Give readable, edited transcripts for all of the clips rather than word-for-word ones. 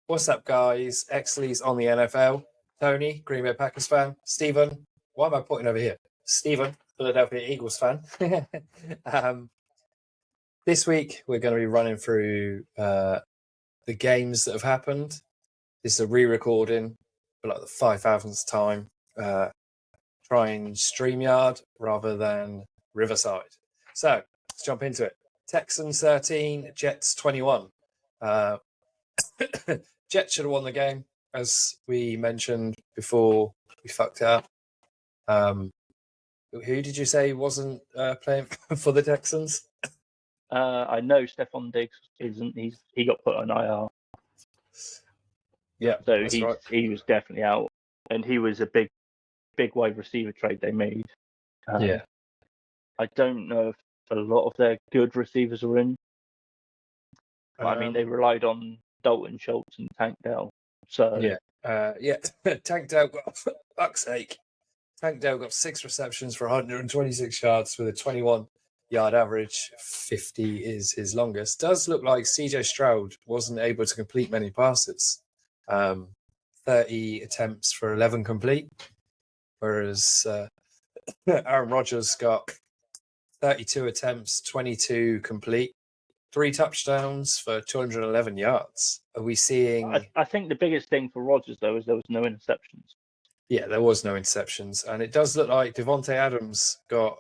What's up, guys? Exley's on the NFL. Tony, Green Bay Packers fan. Stephen, why am I pointing over here? Stephen, Philadelphia Eagles fan. This week, we're going to be running through the games that have happened. This is a re-recording for like the 5,000th time. Trying StreamYard rather than Riverside. So, let's jump into it. Texans 13, Jets 21. Jets should have won the game, as we mentioned before we fucked it up. Who did you say wasn't playing for the Texans? I know Stephon Diggs isn't. He got put on IR. Yeah, so right. He was definitely out, and he was a big wide receiver trade they made. Yeah. I don't know if a lot of their good receivers are in. But, I mean, they relied on Dalton Schultz and Tank Dell. So Tank Dell got fuck's sake. Tank Dell got 6 receptions for 126 yards with a 21-yard average. 50 is his longest. Does look like CJ Stroud wasn't able to complete many passes. 30 attempts for 11 complete, whereas Aaron Rodgers got 32 attempts, 22 complete, 3 touchdowns for 211 yards. Are we seeing... I think the biggest thing for Rodgers, though, is there was no interceptions. Yeah, there was no interceptions. And it does look like Devontae Adams got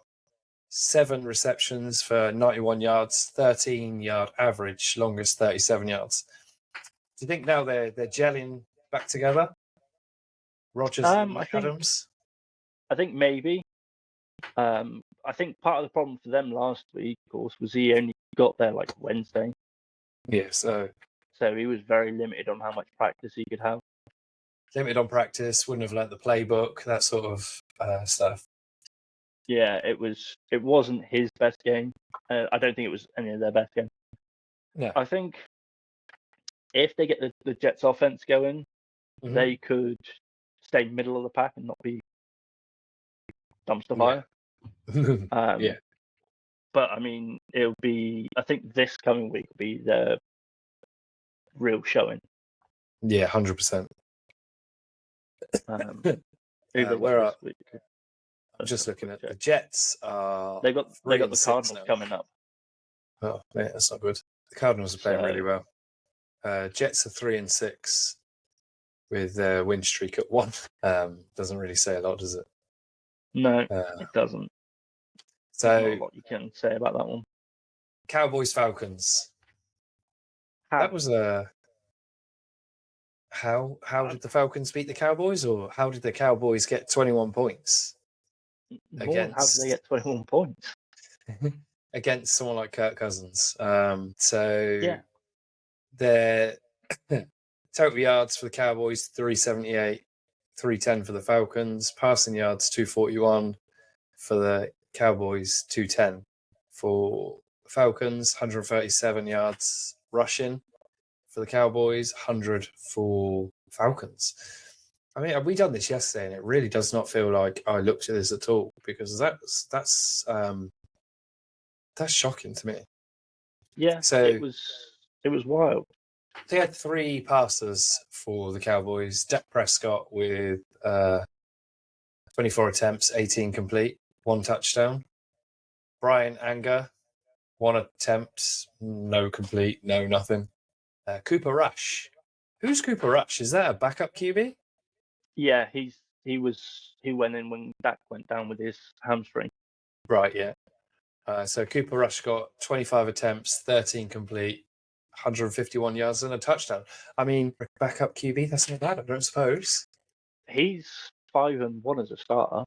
7 receptions for 91 yards, 13-yard average, longest 37 yards. Do you think now they're gelling back together? Rodgers and Adams? I think maybe. I think part of the problem for them last week, of course, was he only got there like Wednesday. Yeah, so he was very limited on how much practice he could have. Limited on practice, wouldn't have learnt the playbook, that sort of stuff. Yeah, it wasn't his best game. I don't think it was any of their best game. No. I think if they get the Jets offense going, they could stay middle of the pack and not be dumpster fire. Yeah. But I mean, I think this coming week will be the real showing. Yeah, 100%. Where are we? I'm just looking at the Jets. They got the Cardinals now coming up. Oh, yeah, that's not good. The Cardinals are playing really well. Jets are 3-6 with their win streak at 1. Doesn't really say a lot, does it? No, it doesn't. So, not a lot you can say about that one. Cowboys Falcons. That was a. How did the Falcons beat the Cowboys, or how did the Cowboys get 21 points? How did they get 21 points? Against someone like Kirk Cousins. Their total yards for the Cowboys 378, 310 for the Falcons. Passing yards 241 for the Cowboys, 210 for the Falcons. 137 yards rushing for the Cowboys, 100 for Falcons. I mean, we done this yesterday, and it really does not feel like I looked at this at all, because that's shocking to me. Yeah, so it was wild. They had 3 passes for the Cowboys. Dak Prescott with 24 attempts, 18 complete, 1 touchdown. Brian Anger, 1 attempt, no complete, no nothing. Cooper Rush. Who's Cooper Rush? Is that a backup QB? Yeah, he went in when Dak went down with his hamstring. Right, yeah. So Cooper Rush got 25 attempts, 13 complete, 151 yards and a touchdown. I mean, backup QB, that's not bad, I don't suppose. He's 5-1 as a starter.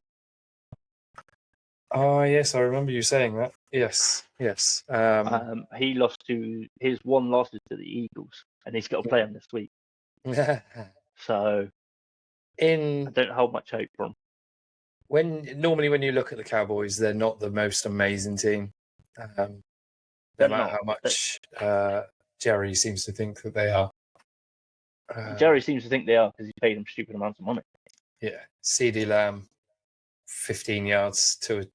Oh, yes, I remember you saying that. Yes. He lost his 1 loss is to the Eagles, and he's got to play them this week. So I don't hold much hope for him. Normally when you look at the Cowboys, they're not the most amazing team. No matter how much Jerry seems to think that they are. Jerry seems to think they are because he paid them stupid amounts of money. Yeah. CeeDee Lamb, 15 yards, 2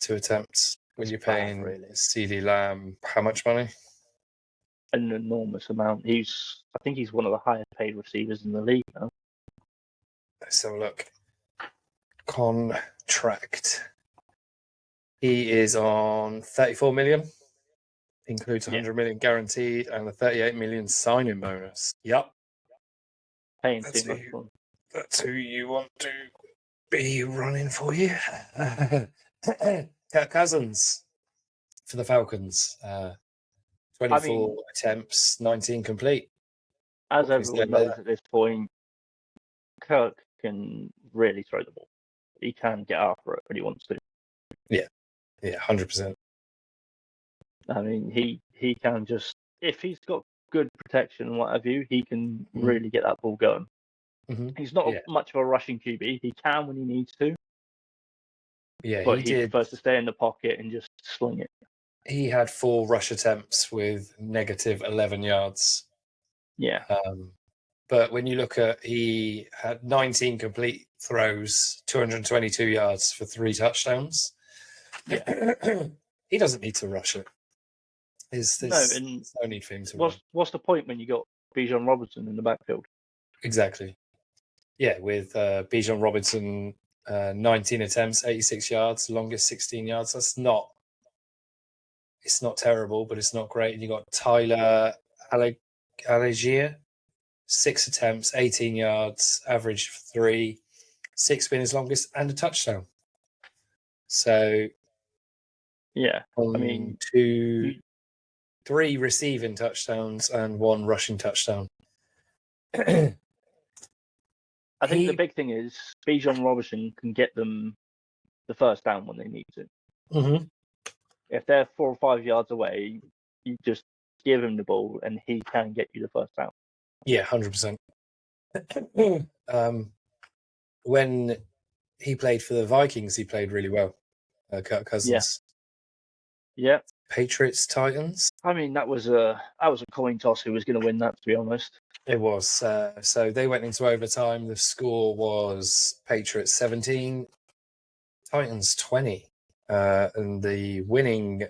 attempts. When you're paying CeeDee Lamb, how much money? an enormous amount. I think he's one of the highest paid receivers in the league now. Let's have a look. Contract. He is on 34 million. Includes 100 million guaranteed and a 38 million signing bonus. Yep. Paying too much for him. That's who you want to be running for you. Kirk Cousins for the Falcons. 24 attempts, 19 complete. As everyone knows at this point, Kirk can really throw the ball. He can get after it when he wants to. Yeah, 100%. I mean, he can just, if he's got good protection and what have you, he can really get that ball going. Mm-hmm. He's not much of a rushing QB. He can when he needs to. Yeah, but he prefers to stay in the pocket and just sling it. He had 4 rush attempts with negative 11 yards. Yeah. But when you look at, he had 19 complete throws, 222 yards for 3 touchdowns. Yeah. He doesn't need to rush it. There's no need for him to run. What's the point when you got Bijan Robinson in the backfield? Exactly. Yeah, with Bijan Robinson, 19 attempts, 86 yards, longest 16 yards. It's not terrible, but it's not great. And you got Tyler Allegier, 6 attempts, 18 yards, average 3, 6 being his longest, and a touchdown. So, yeah, I mean, 3 receiving touchdowns and 1 rushing touchdown. I think the big thing is Bijan Robinson can get them the first down when they need to. Mm-hmm. If they're 4 or 5 yards away, you just give him the ball and he can get you the first down. Yeah, 100%. When he played for the Vikings, he played really well. Kirk Cousins. Yeah. Patriots, Titans. I mean, that was a coin toss who was going to win that, to be honest. It was. So they went into overtime. The score was Patriots 17, Titans 20. And the winning...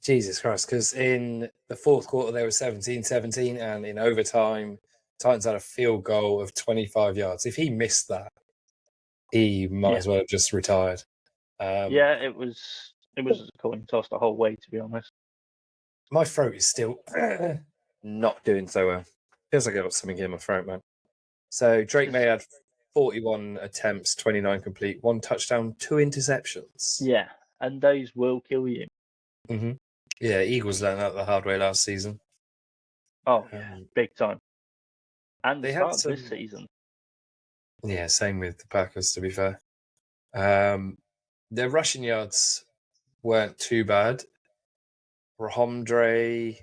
Jesus Christ, because in the fourth quarter, they were 17-17, and in overtime, Titans had a field goal of 25 yards. If he missed that, he might as well have just retired. It was a coin toss the whole way, to be honest. My throat is still not doing so well. Feels like I've got something in my throat, man. So Drake May had 41 attempts, 29 complete, 1 touchdown, 2 interceptions. Yeah, and those will kill you. Mm-hmm. Yeah, Eagles learned that the hard way last season. Oh, big time. And they had this season. Yeah, same with the Packers, to be fair. Their rushing yards weren't too bad. Rahamdre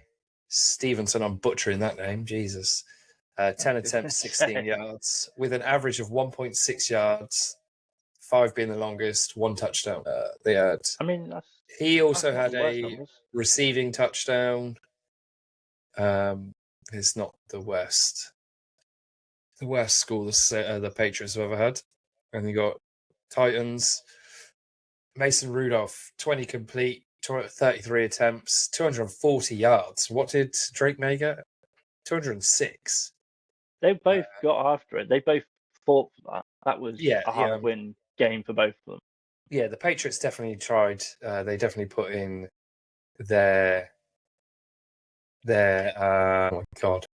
Stevenson, I'm butchering that name, Jesus. 10 attempts, 16 yards, with an average of 1.6 yards, 5 being the longest, 1 touchdown. They had. I mean, he also had a receiving touchdown. It's not the worst. The worst score the Patriots have ever had. And you got Titans. Mason Rudolph, 20 complete, 33 attempts, 240 yards. What did Drake May get? 206. They both got after it. They both fought for that. That was a hard win game for both of them. Yeah, the Patriots definitely tried. They definitely put in their oh my God.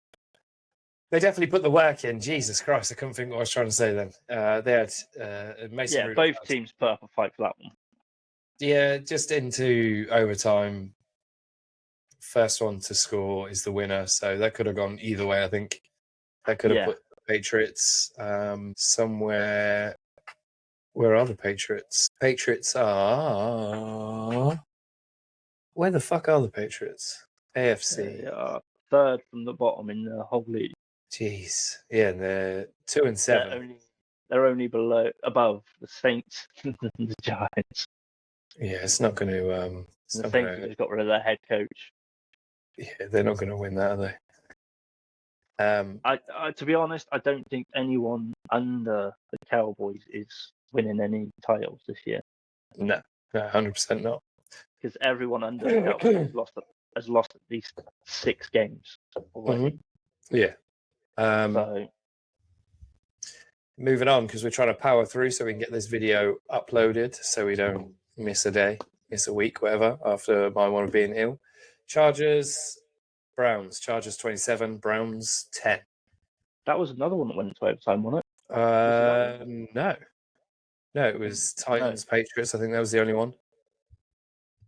They definitely put the work in. Jesus Christ, I couldn't think what I was trying to say then. They had Mason Rudolph. Both teams put up a fight for that one. Yeah, just into overtime. First one to score is the winner. So that could have gone either way, I think. That could have put the Patriots somewhere. Where are the Patriots? Patriots are... Where the fuck are the Patriots? AFC. They are 3rd from the bottom in the whole league. Jeez. Yeah, and they're 2-7. They're only above the Saints and the Giants. Yeah, it's not going to... the Saints have just got rid of their head coach. Yeah, they're not going to win that, are they? To be honest, I don't think anyone under the Cowboys is winning any titles this year. No, 100% not. Because everyone under the Cowboys lost has lost at least 6 games already. Mm-hmm. Yeah. So moving on, because we're trying to power through so we can get this video uploaded so we don't miss a day, miss a week, whatever, after my one of being ill. Chargers, Browns. Chargers 27, Browns 10. that was another one that went into overtime, wasn't it? No. No, it was Titans, Patriots. I think that was the only one.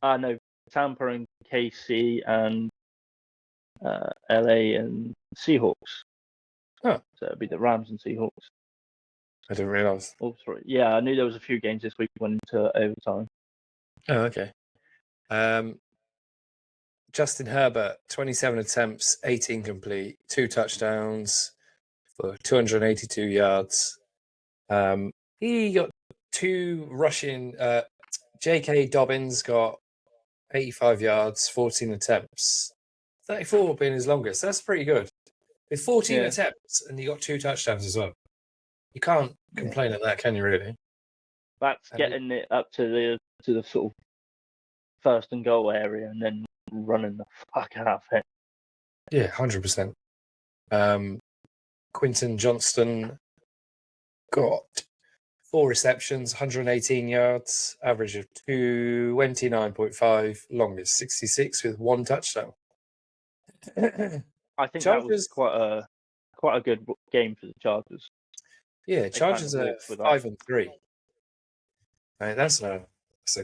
No, Tampa and KC and LA and Seahawks. Oh. So it'd be the Rams and Seahawks. I didn't realise. Oh, sorry. Yeah, I knew there was a few games this week went into overtime. Oh, okay. Justin Herbert, 27 attempts, 18 complete, 2 touchdowns for 282 yards. He got 2 rushing. J.K. Dobbins got 85 yards, 14 attempts. 34 being his longest. That's pretty good. With 14 attempts, and he got 2 touchdowns as well. You can't complain at that, can you, really? That's getting it up to the sort of first and goal area and then running the fuck out of it. Yeah, 100%. Quinton Johnston got 4 receptions, 118 yards, average of 29.5, longest 66 with 1 touchdown. I think that was quite a good game for the Chargers. Yeah, Chargers are 5-3. I mean, that's a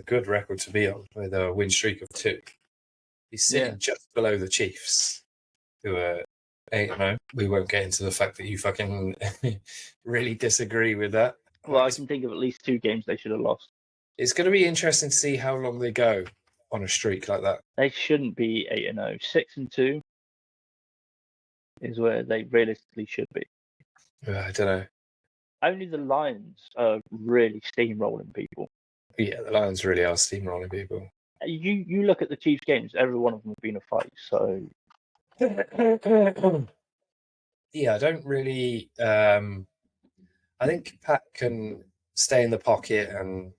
good record to be on with a win streak of 2. He's sitting just below the Chiefs, who are 8-0. We won't get into the fact that you fucking really disagree with that. Well, I can think of at least 2 games they should have lost. It's going to be interesting to see how long they go on a streak like that. They shouldn't be 8-0. 6-2 is where they realistically should be. I don't know. Only the Lions are really steamrolling people. Yeah, the Lions really are steamrolling people. You look at the Chiefs games, every one of them have been a fight, so... Yeah, I don't really... I think Pat can stay in the pocket and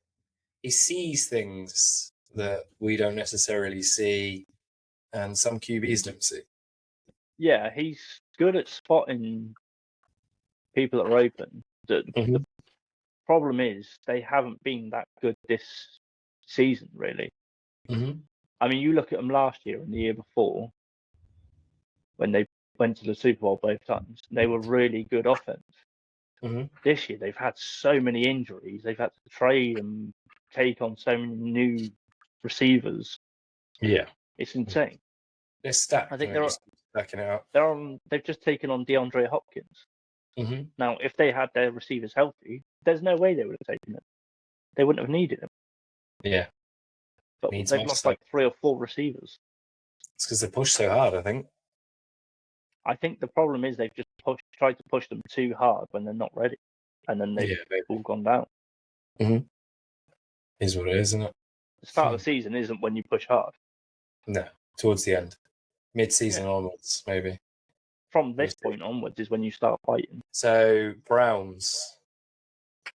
he sees things that we don't necessarily see and some QBs don't see. Yeah, he's good at spotting people that are open. The problem is they haven't been that good this season, really. I mean, you look at them last year and the year before, when they went to the Super Bowl both times, they were really good offense. This year, they've had so many injuries. They've had to trade and take on so many new receivers. Yeah, it's insane. They're stacked. I think they're stacking out. They've just taken on DeAndre Hopkins. Now, if they had their receivers healthy, there's no way they would have taken him. They wouldn't have needed him. Yeah, but they've lost like 3 or 4 receivers. It's because they push so hard, I think. I think the problem is they've just tried to push them too hard when they're not ready, and then they've all gone down. Is what it is, isn't it? The start of the season isn't when you push hard. No, towards the end. Mid-season onwards, maybe. From this point onwards is when you start fighting. So, Browns.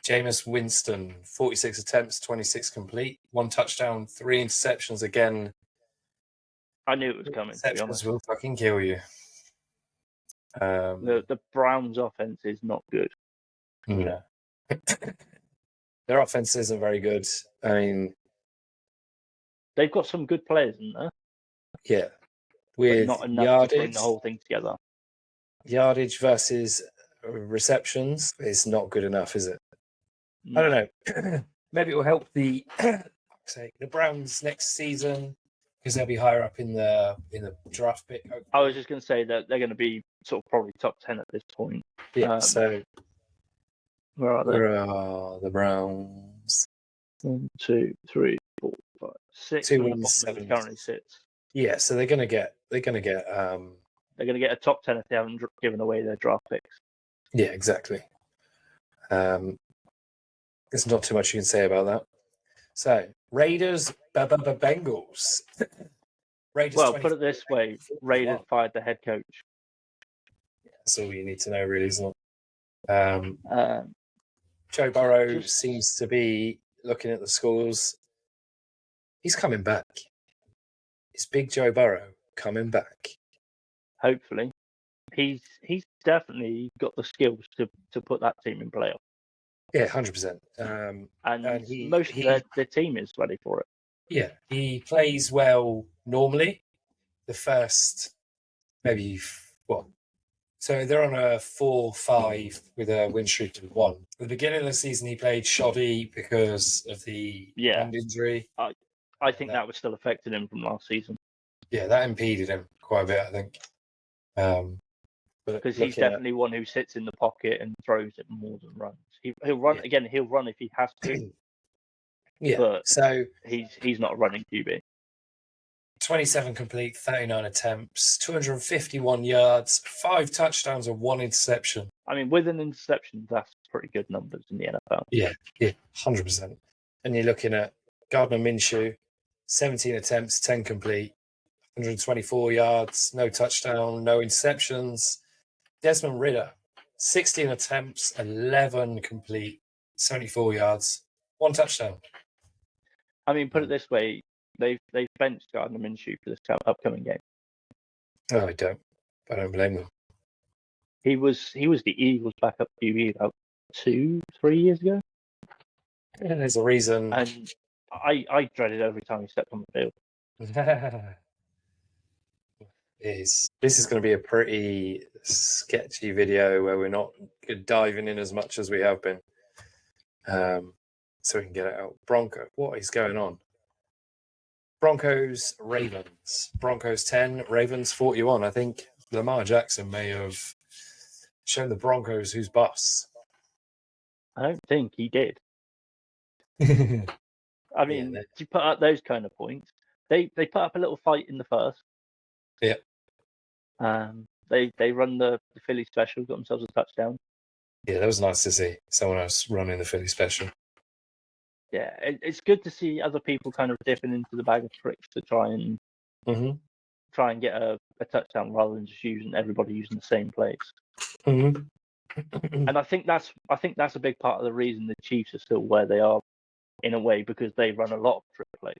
Jameis Winston, 46 attempts, 26 complete, 1 touchdown, 3 interceptions again. I knew it was coming, to be honest. Will fucking kill you. The Browns' offense is not good. No. Their offense isn't very good. I mean... They've got some good players, isn't there? Yeah. With not enough yardage, to bring the whole thing together. Yardage versus receptions is not good enough, is it? I don't know. Maybe it will help the Browns next season because they'll be higher up in the draft pick. Hopefully. I was just going to say that they're going to be sort of probably top 10 at this point. Yeah. So where are they? Where are the Browns? 1, 2, 3, 4, 5, 6. 2 wins, 7 currently sits. Yeah. So they're going to get. They're going to get a top 10 if they haven't given away their draft picks. Yeah. Exactly. There's not too much you can say about that. So, Raiders, Bengals. Raiders. Well, put it this way: Raiders fired the head coach. Yeah, that's all you need to know, really, isn't it? Joe Burrow seems to be looking at the scores. He's coming back. It's big Joe Burrow. coming back. Hopefully. He's definitely got the skills to put that team in playoff. Yeah, 100%. And most of their team is ready for it. Yeah, he plays well normally. The first, maybe, what? So they're on a 4-5 with a win streak of 1. At the beginning of the season, he played shoddy because of the hand injury. I think that was still affecting him from last season. Yeah, that impeded him quite a bit, I think. Because he's definitely one who sits in the pocket and throws it more than runs. He'll run again. He'll run if he has to. Yeah, but so he's not a running QB. 27 complete, 39 attempts, 251 yards, 5 touchdowns and 1 interception. I mean, with an interception, that's pretty good numbers in the NFL. Yeah, 100%. And you're looking at Gardner Minshew, 17 attempts, 10 complete, 124 yards, no touchdown, no interceptions. Desmond Ridder, 16 attempts, 11 complete, 74 yards, 1 touchdown. I mean, put it this way, they've benched Gardner Minshew for this upcoming game. No, I don't blame them. He was the Eagles' backup QB about 2-3 years ago. Yeah, there's a reason. And I dreaded every time he stepped on the field. This is going to be a pretty sketchy video where we're not diving in as much as we have been. So we can get it out. Bronco, what is going on? Broncos, Ravens. Broncos 10, Ravens 41. I think Lamar Jackson may have shown the Broncos who's boss. I don't think he did. I mean, to put up those kind of points, they put up a little fight in the first. Yeah. They run the Philly special, got themselves a touchdown. Yeah, that was nice to see someone else running the Philly special. Yeah, it's good to see other people kind of dipping into the bag of tricks to try and get a touchdown rather than just everybody using the same plays. And I think that's a big part of the reason the Chiefs are still where they are, in a way, because they run a lot of trick plays.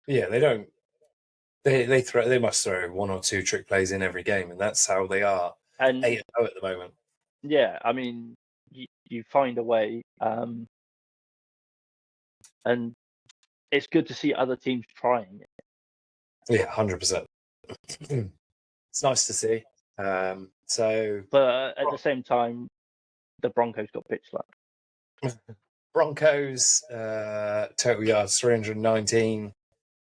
Yeah, they don't. They must throw 1 or 2 trick plays in every game, and that's how they are 8-0 at the moment. Yeah, I mean, you find a way, and it's good to see other teams trying it. Yeah, 100%. It's nice to see. But at the same time, the Broncos got pitch slapped. Broncos total yards 319,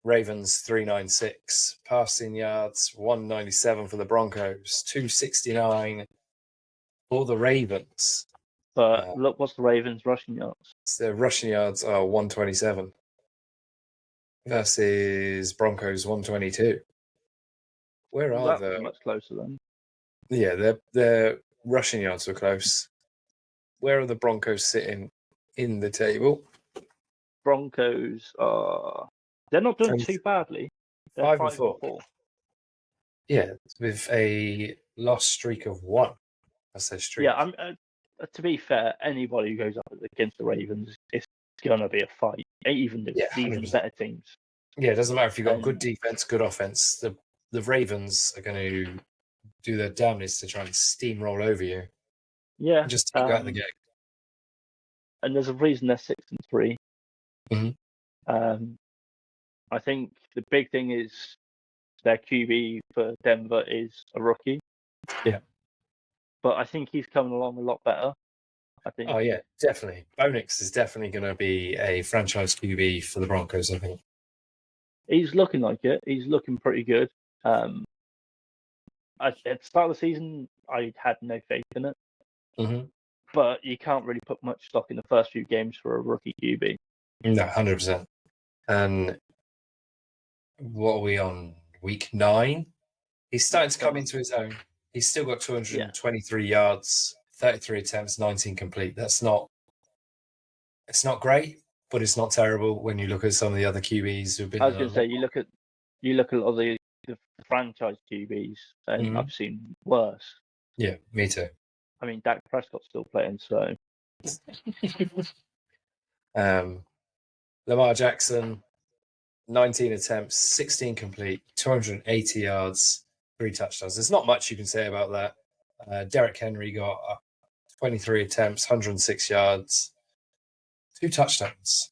Ravens 396, passing yards 197 for the Broncos, 269 for the Ravens. But look, what's the Ravens' rushing yards? Their rushing yards are 127 versus Broncos 122. Where are they? Much closer then. Yeah, their rushing yards were close. Where are the Broncos sitting in the table? Broncos they're not doing too badly. They're 5-4. Yeah, with a loss streak of 1. That's their streak. Yeah, to be fair, anybody who goes up against the Ravens, it's gonna be a fight. Even the better teams. Yeah, it doesn't matter if you've got good defense, good offense. The Ravens are going to do their damnedest to try and steamroll over you. Yeah, and just take you out of the game. And there's a reason they're 6-3. I think the big thing is their QB for Denver is a rookie. Yeah. But I think he's coming along a lot better. I think. Oh, yeah, definitely. Bonix is definitely going to be a franchise QB for the Broncos, I think. He's looking like it. He's looking pretty good. At the start of the season, I had no faith in it. But you can't really put much stock in the first few games for a rookie QB. No, 100%. And what are we on? Week 9? He's starting to come into his own. He's still got 223 yards, 33 attempts, 19 complete. It's not great, but it's not terrible when you look at some of the other QBs who've been. I was going to say, you look at a lot of the franchise QBs, and I've seen worse. Yeah, me too. I mean, Dak Prescott's still playing, so. Lamar Jackson, 19 attempts, 16 complete, 280 yards, 3 touchdowns. There's not much you can say about that. Derrick Henry got 23 attempts, 106 yards, 2 touchdowns.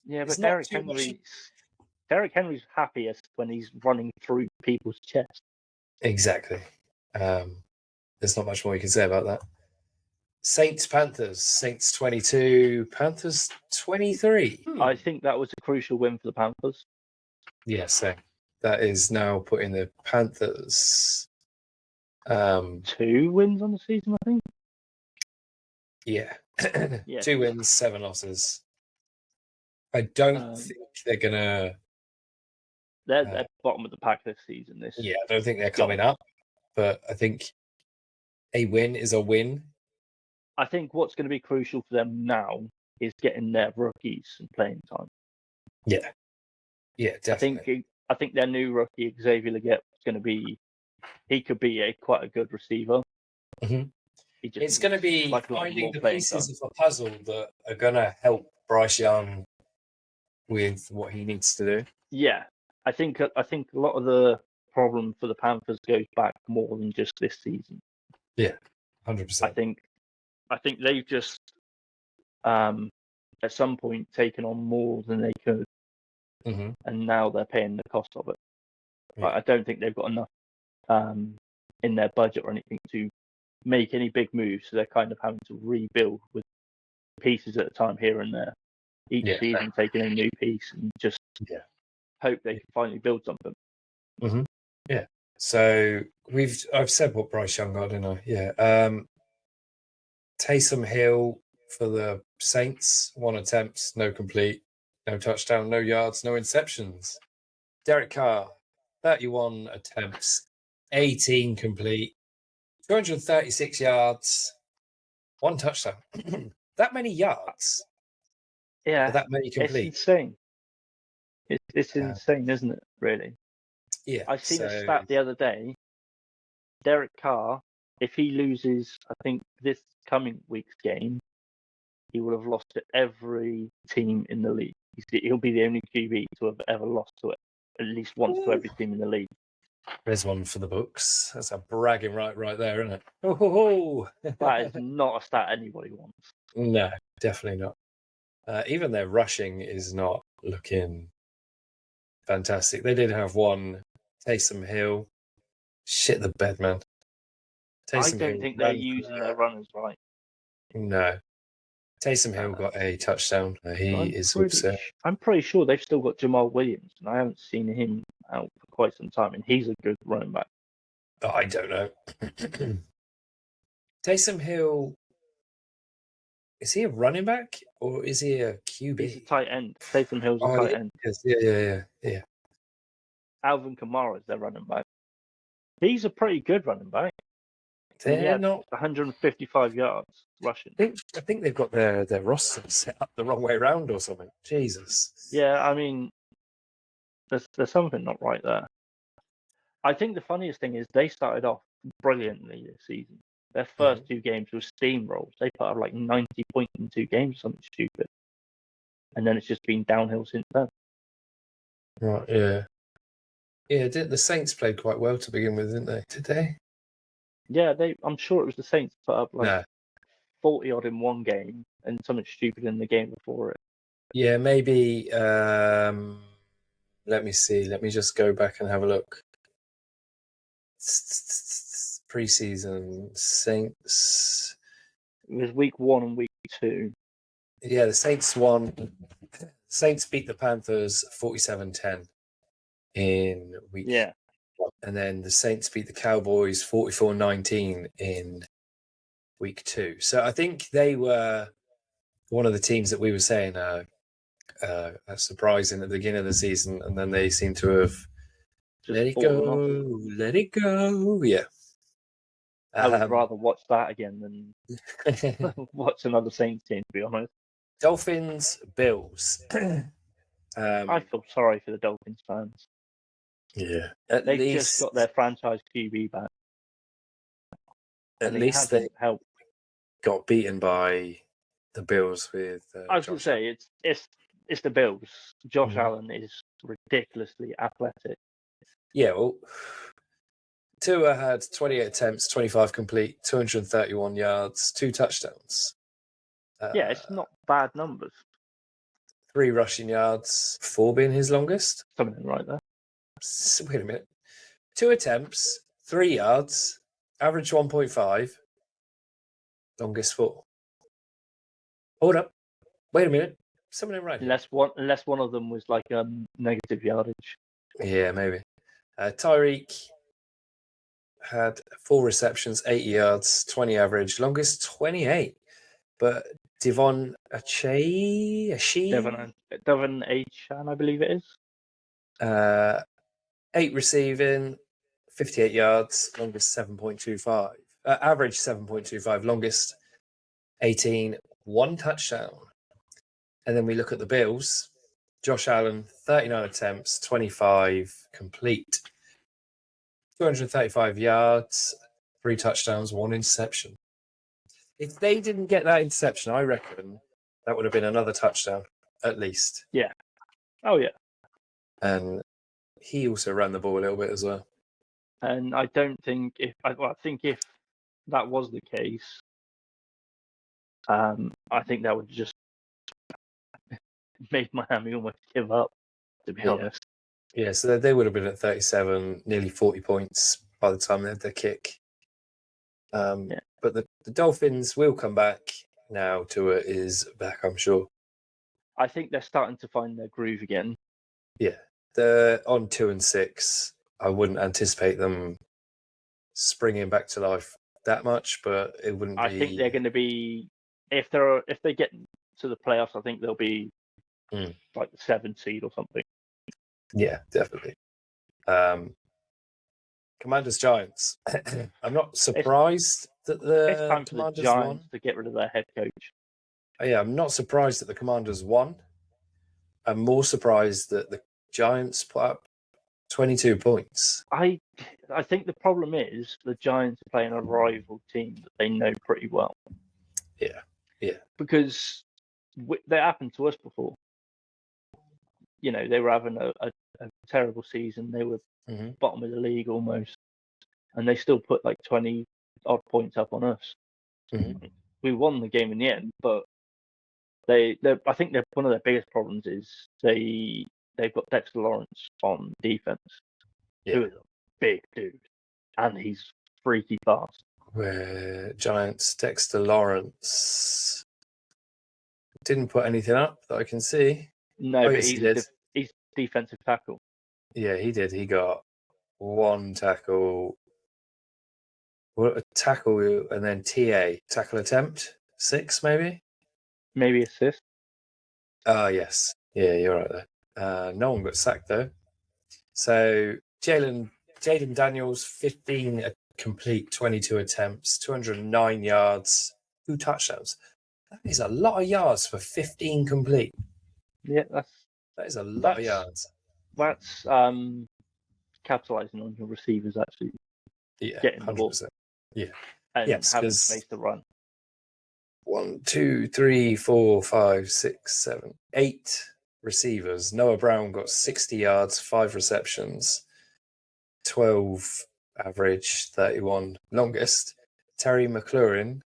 Yeah, but Derrick Henry's happiest when he's running through people's chest. Exactly. There's not much more you can say about that. Saints, Panthers. Saints 22, Panthers 23. I think that was a crucial win for the Panthers. Yeah, same. That is now putting the Panthers 2 wins on the season, I think. Yeah. Yeah. 2 wins, 7 losses. I don't think they're gonna. They're bottom of the pack this season. Yeah, I don't think they're coming up, but I think a win is a win. I think what's going to be crucial for them now is getting their rookies some playing time. Yeah, definitely. I think their new rookie Xavier Legette is going to be. He could be quite a good receiver. Mm-hmm. It's going to be finding the pieces of a puzzle that are going to help Bryce Young with what he needs to do. Yeah, I think a lot of the problem for the Panthers goes back more than just this season. Yeah, 100%. I think they've just at some point taken on more than they could, and now they're paying the cost of it. Yeah. I don't think they've got enough in their budget or anything to make any big moves, so they're kind of having to rebuild with pieces at a time here and there. Each season, taking a new piece and just hope they can finally build something. Mm-hmm. Yeah. So I've said what Bryce Young got, didn't I? Yeah. Taysom Hill for the Saints, 1 attempt, no complete, no touchdown, no yards, no interceptions. Derek Carr, 31 attempts, 18 complete, 236 yards, 1 touchdown. That many yards? Yeah. For that many complete? It's insane. It's insane, isn't it, really? Yeah. I seen a stat the other day. Derek Carr, if he loses, I think, this coming week's game, he will have lost to every team in the league. He'll be the only QB to have ever lost to it, at least once to every team in the league. There's one for the books. That's a bragging right there, isn't it? Oh. That is not a stat anybody wants. No, definitely not. Even their rushing is not looking fantastic. They did have one, Taysom Hill. Shit the bed, man. I don't think they're using their runners right. No. Taysom Hill got a touchdown. I'm pretty sure they've still got Jamal Williams, and I haven't seen him out for quite some time, and he's a good running back. Oh, I don't know. Taysom Hill, is he a running back or is he a QB? He's a tight end. Taysom Hill's a tight end. Yes. Yeah. Alvin Kamara is their running back. He's a pretty good running back. They're not 155 yards rushing. I think they've got their roster set up the wrong way around or something. Jesus. Yeah, I mean, there's something not right there. I think the funniest thing is they started off brilliantly this season. Their first 2 games were steamrolls. They put up like 90 points in 2 games, something stupid. And then it's just been downhill since then. Right, yeah. Yeah, the Saints played quite well to begin with, didn't they? Did they? Yeah, I'm sure it was the Saints put up like 40 odd in one game and something stupid in the game before it. Yeah, maybe. Let me see. Let me just go back and have a look. Preseason Saints. It was week 1 and week 2. Yeah, the Saints won. Saints beat the Panthers 47-10 in week 1. And then the Saints beat the Cowboys 44-19 in week 2. So I think they were one of the teams that we were saying surprising at the beginning of the season, and then they seem to have let it go. Yeah. I would rather watch that again than watch another Saints team, to be honest. Dolphins, Bills. I feel sorry for the Dolphins fans. Yeah. They just got their franchise QB back. At least they got beaten by the Bills with. I was going to say it's it's the Bills. Josh Allen is ridiculously athletic. Yeah, well, Tua had 28 attempts, 25 complete, 231 yards, 2 touchdowns. Yeah, it's not bad numbers. 3 rushing yards, 4 being his longest. Something right there. Wait a minute. 2 attempts, 3 yards, average 1.5, longest 4. Hold up. Wait a minute. Something ain't right here. Unless one of them was like negative yardage. Yeah, maybe. Tyreek had 4 receptions, 80 yards, 20 average, longest 28. But Devon Devon Achan, I believe it is. 8 receiving, 58 yards, longest 7.25. Average 7.25, longest 18, 1 touchdown. And then we look at the Bills. Josh Allen, 39 attempts, 25 complete. 235 yards, 3 touchdowns, 1 interception. If they didn't get that interception, I reckon that would have been another touchdown, at least. Yeah. Oh, yeah. And he also ran the ball a little bit as well. And I don't think I think if that was the case, I think that would just made Miami almost give up, to be honest. Yeah, so they would have been at 37, nearly 40 points by the time they had their kick. But the Dolphins will come back now. Tua is back, I'm sure. I think they're starting to find their groove again. Yeah, they're on 2-6. I wouldn't anticipate them springing back to life that much, but it wouldn't be. I think they're going to be if they get to the playoffs. I think they'll be like the 7th seed or something. Yeah, definitely. Commanders Giants. I'm not surprised that it's time for Commanders the Giants won. to get rid of their head coach. Yeah, I'm not surprised that the Commanders won. I'm more surprised that the Giants put up 22 points. I think the problem is the Giants are playing a rival team that they know pretty well. Yeah. Because that happened to us before. You know, they were having a terrible season. They were bottom of the league almost, and they still put like 20 odd points up on us. We won the game in the end, but I think one of their biggest problems is they've got Dexter Lawrence on defense, who is a big dude, and he's freaky fast. Where Giants Dexter Lawrence didn't put anything up that I can see. No, but he's defensive tackle. Yeah, he did. He got 1 tackle. What a tackle and then tackle attempt 6 maybe assist. Yes, yeah, you're right there. No one got sacked though. So Jaden Daniels, 15 complete, 22 attempts, 209 yards, 2 touchdowns. That is a lot of yards for 15 complete. Yeah, that is a lot of yards. That's capitalizing on your receivers actually. Yeah, getting 100%. The ball. Yeah. And having space to run. 1, 2, 3, 4, 5, 6, 7, 8 receivers. Noah Brown got 60 yards, 5 receptions, 12 average, 31 longest. Terry McLaurin,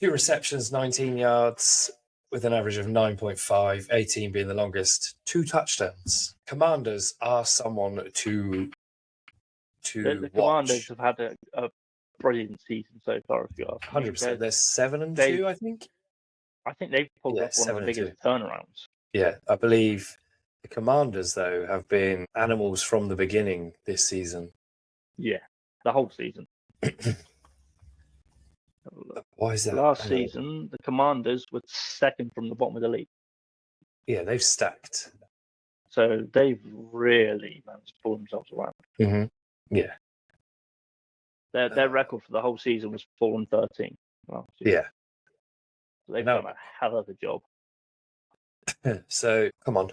2 receptions, 19 yards, with an average of 9.5, 18 being the longest, 2 touchdowns. Commanders are someone to the watch. Commanders have had a brilliant season so far, if you ask me. 100%. They're 7-2, I think. I think they've pulled off one of the biggest turnarounds. Yeah, I believe the Commanders, though, have been animals from the beginning this season. Yeah, the whole season. Why is that? Last season, the Commanders were 2nd from the bottom of the league. Yeah, they've stacked. So they've really managed to pull themselves around. Yeah. Their record for the whole season was 4-13. Yeah. So they've done a hell of a job. So, come on.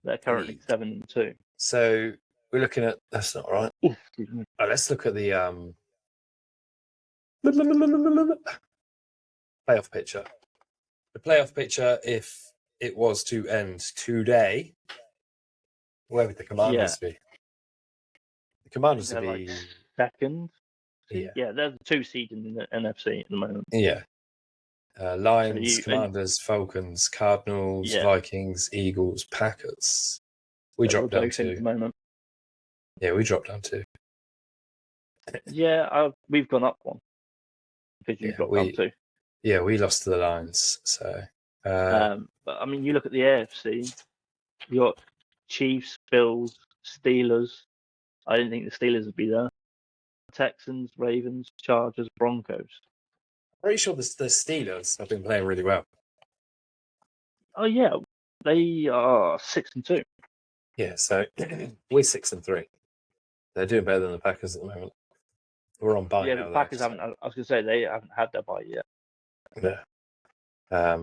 They're currently 7-2. So we're looking at... That's not right. Let's look at the playoff picture. The playoff picture, if it was to end today, where would the Commanders be? The Commanders would be second. Yeah, they're the 2 seed in the NFC at the moment. Yeah. Lions, Commanders, Falcons, Cardinals, Vikings, Eagles, Packers. We dropped down 2 at the moment. Yeah, we dropped down 2. Yeah, we've gone up 1 because you dropped down 2. Yeah, we lost to the Lions. So, but I mean, you look at the AFC. You got Chiefs, Bills, Steelers. I didn't think the Steelers would be there. Texans, Ravens, Chargers, Broncos. Pretty sure the Steelers have been playing really well. Oh yeah, they are 6-2. Yeah, so we're 6-3. They're doing better than the Packers at the moment. We're on bye now. The Packers haven't. I was going to say they haven't had their bye yet. Yeah.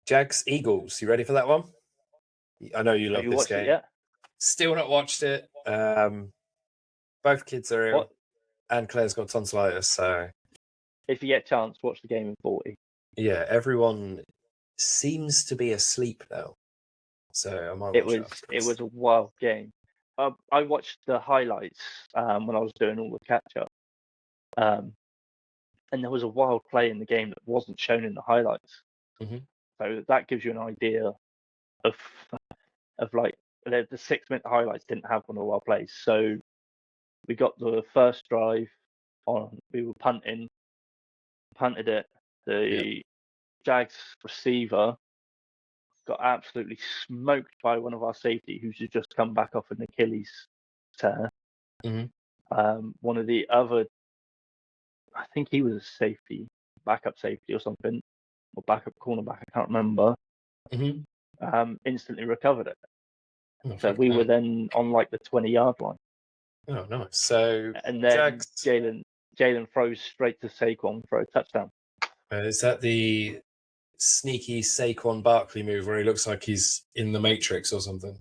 Jags, Eagles. You ready for that one? I know you love Have you this watched game. it yet? Still not watched it. Both kids are ill, and Claire's got tonsillitis. So, if you get a chance, watch the game in 40. Yeah, everyone seems to be asleep now. So I might watch it was a wild game. I watched the highlights when I was doing all the catch up, and there was a wild play in the game that wasn't shown in the highlights. Mm-hmm. So that gives you an idea of like the 6-minute highlights didn't have one of the wild plays. So we got the first drive on. We were punted it. The Jags receiver got absolutely smoked by one of our safety who's just come back off an Achilles tear. Mm-hmm. One of the other, I think he was a safety, backup safety or something, or backup cornerback, I can't remember. Mm-hmm. Instantly recovered it. So we were then on like the 20-yard line. Oh, nice. So and then Jalen throws straight to Saquon for a touchdown. Is that the sneaky Saquon Barkley move where he looks like he's in the Matrix or something?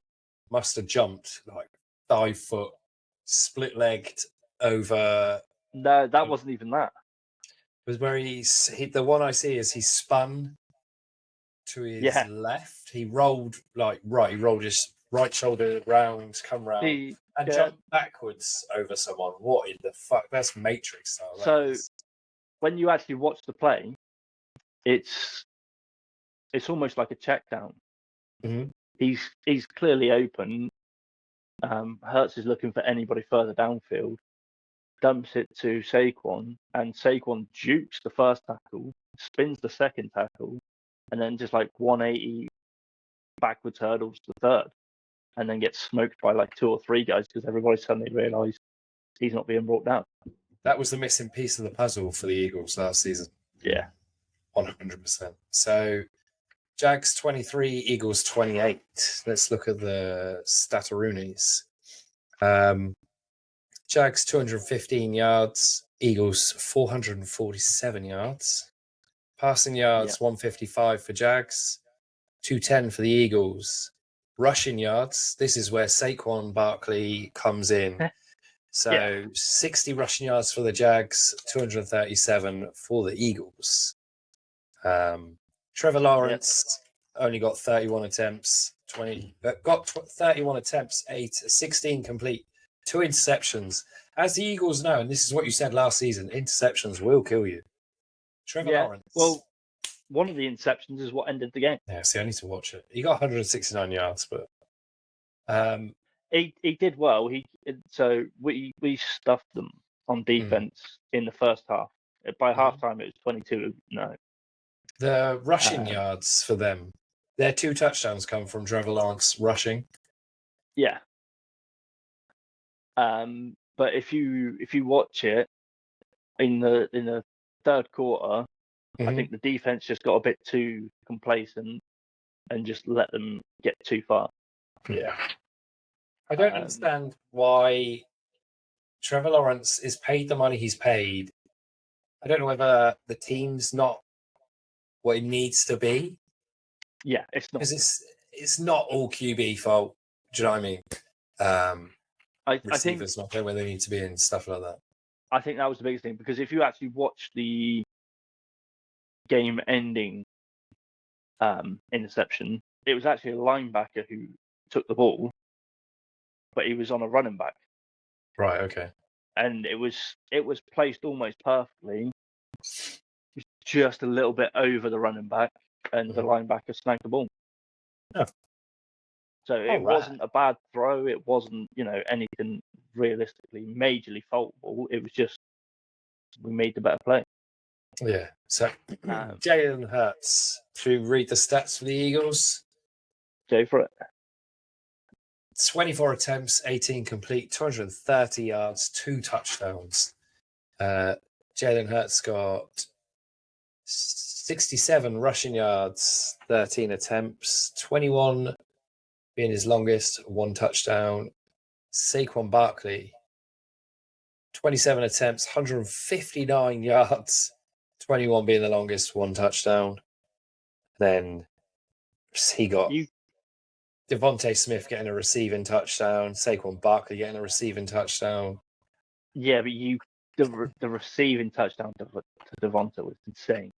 Must have jumped like 5 foot, split-legged over. No, that wasn't even that. It was where the one I see is he spun to his left. He rolled He rolled his right shoulder round, come round, and jumped backwards over someone. What in the fuck? That's Matrix style. So when you actually watch the play, it's almost like a check down. Mm-hmm. He's clearly open. Hurts is looking for anybody further downfield. Dumps it to Saquon, and Saquon jukes the first tackle, spins the second tackle, and then just like 180 backwards hurdles the third, and then gets smoked by like 2 or 3 guys because everybody suddenly realised he's not being brought down. That was the missing piece of the puzzle for the Eagles last season. Yeah. 100%. So Jags 23, Eagles 28. Let's look at the Stataroonies. Jags 215 yards, Eagles 447 yards. Passing yards 155 for Jags, 210 for the Eagles. Rushing yards, this is where Saquon Barkley comes in. So 60 rushing yards for the Jags, 237 for the Eagles. Trevor Lawrence only got 31 attempts, 31 attempts, 16 complete, 2 interceptions. As the Eagles know, and this is what you said last season, interceptions will kill you. Trevor Lawrence. Well, one of the interceptions is what ended the game. Yeah, see, I need to watch it. He got 169 yards, but he did well. So we stuffed them on defense in the first half. By halftime, it was 22-0. The rushing yards for them, their 2 touchdowns come from Trevor Lawrence rushing. Yeah. But if you watch it in the third quarter, I think the defense just got a bit too complacent and just let them get too far. Yeah. I don't understand why Trevor Lawrence is paid the money he's paid. I don't know whether the team's not what it needs to be. Yeah, it's not. Because it's not all QB fault. Do you know what I mean? Receivers not going where they need to be and stuff like that. I think that was the biggest thing, because if you actually watch the game-ending interception. It was actually a linebacker who took the ball, but he was on a running back. Right. Okay. And it was placed almost perfectly, just a little bit over the running back, and the linebacker snagged the ball. Oh. So it wasn't a bad throw. It wasn't, anything realistically majorly faultable. It was just we made the better play. Yeah. So Jalen Hurts. Should we read the stats for the Eagles? Go for it. 24 attempts, 18 complete, 230 yards, 2 touchdowns. Jalen Hurts got 67 rushing yards, 13 attempts, 21 being his longest, 1 touchdown. Saquon Barkley, 27 attempts, 159 yards, 21 being the longest, 1 touchdown. Then he got Devontae Smith getting a receiving touchdown, Saquon Barkley getting a receiving touchdown. Yeah, but the receiving touchdown to Devonta was insane.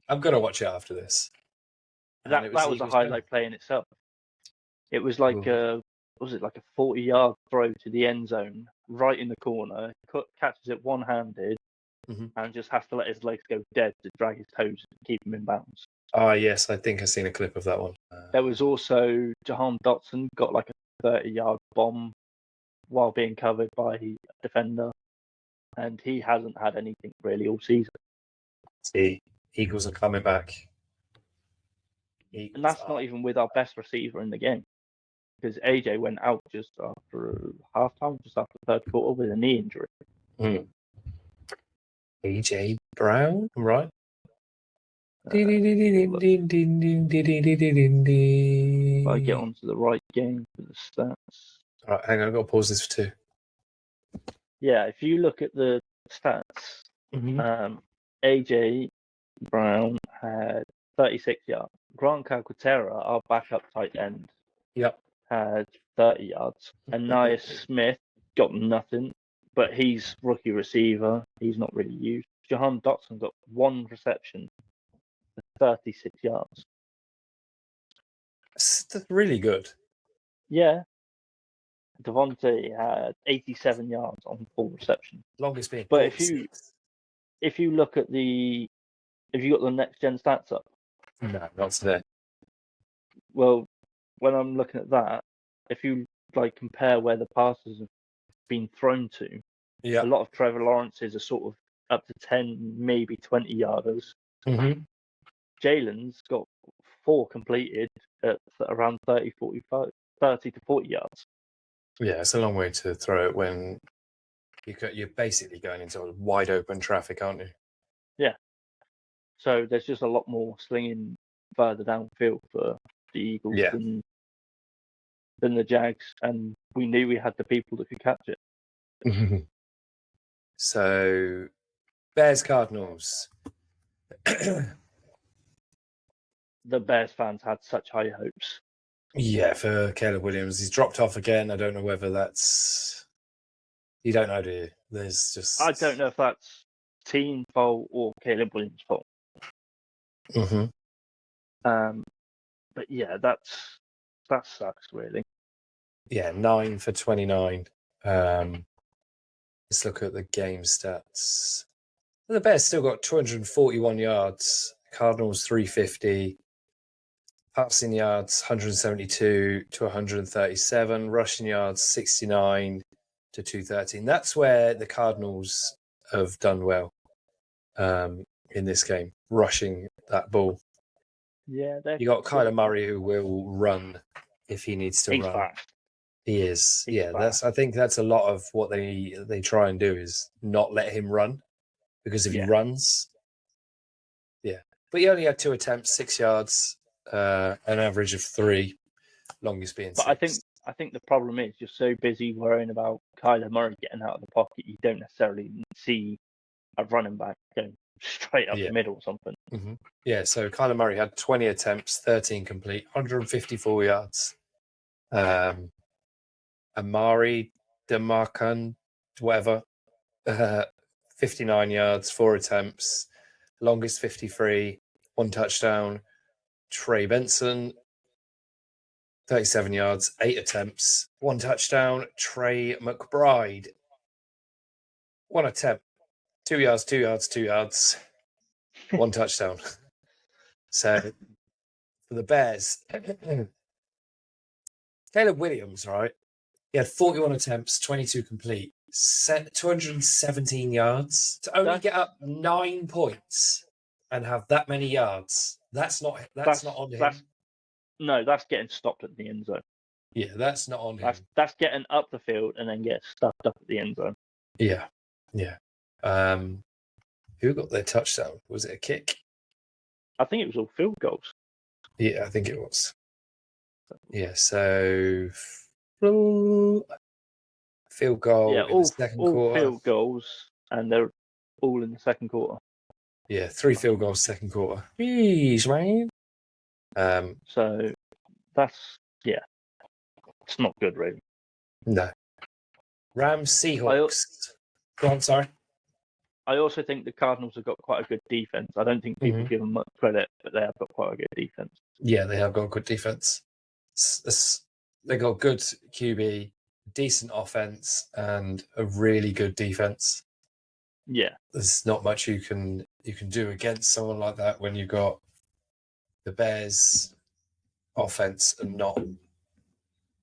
I'm gonna watch it after this. That was a highlight play in itself. It was like a 40-yard throw to the end zone, right in the corner. Catches it one-handed, and just has to let his legs go dead to drag his toes and keep him in bounds. Oh yes, I think I've seen a clip of that one. There was also Jahan Dotson got like a 30-yard bomb while being covered by a defender, and he hasn't had anything really all season. See, Eagles are coming back. And that's not even with our best receiver in the game, because AJ went out just after halftime, just after the third quarter with a knee injury. AJ Brown, right? If I get onto the right game for the stats. All right, hang on, I've got to pause this for 2. Yeah, if you look at the stats, AJ Brown had 36 yards. Grant Calcaterra, our backup tight end, had 30 yards. And Nia Smith got nothing, but he's rookie receiver. He's not really used. Jahan Dotson got 1 reception for 36 yards. That's really good. Yeah. Devontae had 87 yards on 4 receptions. Longest being. But if you look at if you got the next gen stats up? No, not today. Well, when I'm looking at that, if you compare where the passes have been thrown to, a lot of Trevor Lawrence's are sort of up to 10, maybe 20 yarders. Jalen's got 4 completed at around 30 to 40 yards. Yeah, it's a long way to throw it when you're basically going into wide open traffic, aren't you? Yeah. So there's just a lot more slinging further downfield for the Eagles than the Jags, and we knew we had the people that could catch it. So, Bears Cardinals. The Bears fans had such high hopes. Yeah, for Caleb Williams. He's dropped off again. I don't know whether that's... You don't know, do you? There's just... I don't know if that's team fault or Caleb Williams' fault. But yeah, that sucks, really. Yeah, 9 for 29. Let's look at the game stats. The Bears still got 241 yards. Cardinals 350. Passing yards 172 to 137. Rushing yards 69 to 213. That's where the Cardinals have done well in this game, rushing that ball. Yeah, you got Kyler Murray who will run if he needs to run. Fast. He is. I think that's a lot of what they try and do is not let him run, because if he runs, but he only had 2 attempts, 6 yards, an average of 3, longest being 6. But I think the problem is you're so busy worrying about Kyler Murray getting out of the pocket, you don't necessarily see a running back going straight up the middle or something. Yeah, so Kyler Murray had 20 attempts, 13 complete, 154 yards. Amari Demarcan, whatever, 59 yards, 4 attempts, longest 53, 1 touchdown. Trey Benson, 37 yards, 8 attempts, 1 touchdown. Trey McBride, 1 attempt, 2 yards, 2 yards, 2 yards, 1 touchdown. So for the Bears, Caleb Williams, right? He had 41 attempts, 22 complete, 217 yards. To only get up 9 points and have that many yards, that's not on him. No, that's getting stopped at the end zone. Yeah, that's not on him. That's getting up the field and then get stuffed up at the end zone. Yeah. Who got their touchdown? Was it a kick? I think it was all field goals. Yeah, I think it was. Yeah, so field goal in the second quarter. All field goals, and they're all in the second quarter. Yeah, 3 field goals second quarter. Jeez, man. So that's it's not good, really. No. Rams Seahawks. Go on, sorry. I also think the Cardinals have got quite a good defense. I don't think people give them much credit, but they have got quite a good defense. Yeah, they have got good defense. They got good QB, decent offense, and a really good defense. Yeah, there's not much you can do against someone like that when you've got the Bears' offense and not.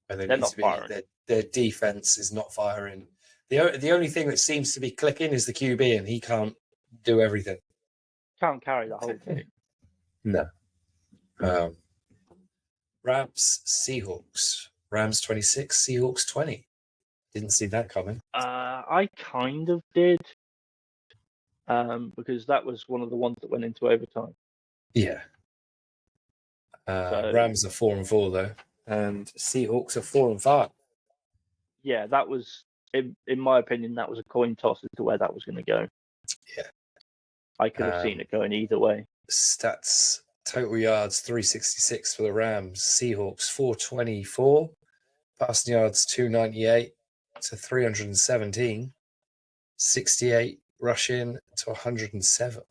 And they're not firing. Their defense is not firing. The only thing that seems to be clicking is the QB, and he can't do everything. Can't carry the whole thing. No. Rams Seahawks. Rams 26, Seahawks 20. Didn't see that coming. I kind of did, because that was one of the ones that went into overtime. Yeah. Rams are 4-4 though, and Seahawks are 4-5. Yeah, that was, in my opinion, that was a coin toss as to where that was going to go. Yeah. I could have seen it going either way. Stats: total yards 366 for the Rams. Seahawks 424. Passing yards 298 to 317. 68 rushing to 107.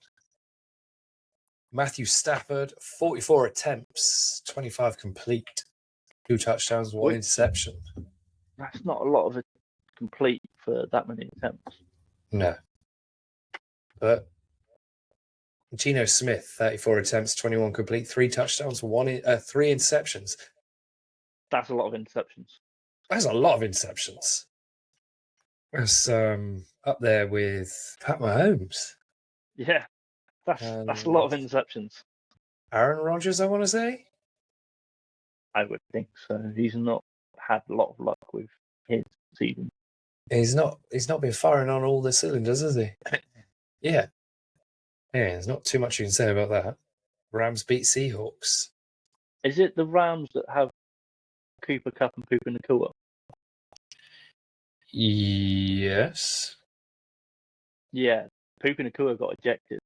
Matthew Stafford, 44 attempts, 25 complete, 2 touchdowns, 1 interception. That's not a lot of a complete for that many attempts. No. But Geno Smith, 34 attempts, 21 complete, 3 touchdowns, 3 interceptions. That's a lot of interceptions. That's a lot of interceptions. That's up there with Pat Mahomes. Yeah, that's a lot of interceptions. Aaron Rodgers, I want to say. I would think so. He's not had a lot of luck with his season. He's not been firing on all the cylinders, has he? Yeah. Yeah, there's not too much you can say about that. Rams beat Seahawks. Is it the Rams that have Cooper Kupp and Puka Nacua? Yes. Yeah, Puka Nacua got ejected.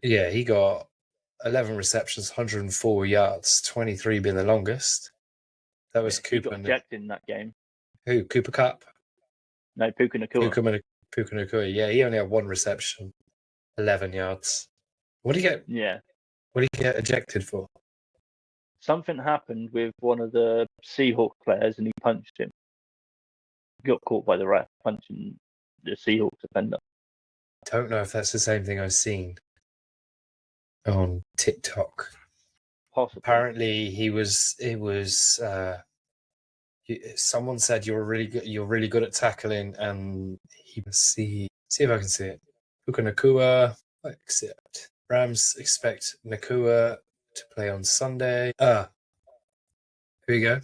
Yeah, he got 11 receptions, 104 yards, 23 being the longest. That was Cooper. He got ejected in that game. Who? Cooper Kupp? No, Puka Nacua. Puka Nacua. Yeah, he only had 1 reception, 11 yards. What did he get? Yeah. What did he get ejected for? Something happened with one of the Seahawks players, and he punched him. He got caught by the ref punching the Seahawks defender. I don't know if that's the same thing I've seen on TikTok. Possibly. Apparently, someone said you're really good at tackling, and he see if I can see it. Puka Nacua, accept. Rams expect Nacua to play on Sunday. Here we go.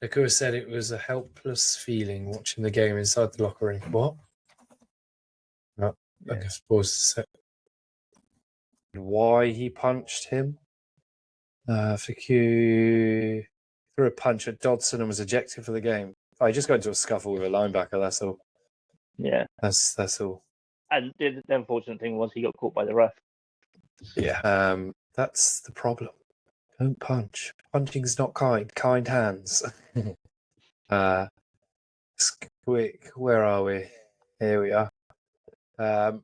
Nacua said it was a helpless feeling watching the game inside the locker room. What? No, I guess pause a sec. Why he punched him? For Q, threw a punch at Dodson and was ejected for the game. He just got into a scuffle with a linebacker. That's all. Yeah, that's all. And the unfortunate thing was he got caught by the ref. Yeah, that's the problem. Don't punch. Punching's not kind. Kind hands. Quick. Where are we? Here we are.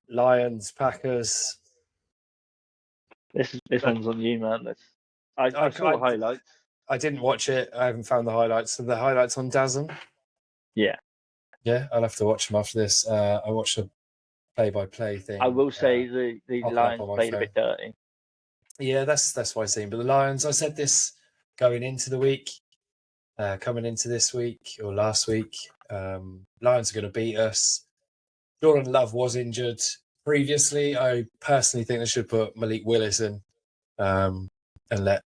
Lions, Packers. This one's on you, man. I saw the highlights. I didn't watch it. I haven't found the highlights. So the highlights on DAZN? Yeah. Yeah, I'll have to watch them after this. I watched a play-by-play thing. I will say the Lions played a bit dirty. Yeah, that's what I've seen. But the Lions, I said this going into the week, coming into this week or last week, Lions are going to beat us. Jordan Love was injured previously. I personally think they should put Malik Willis in and let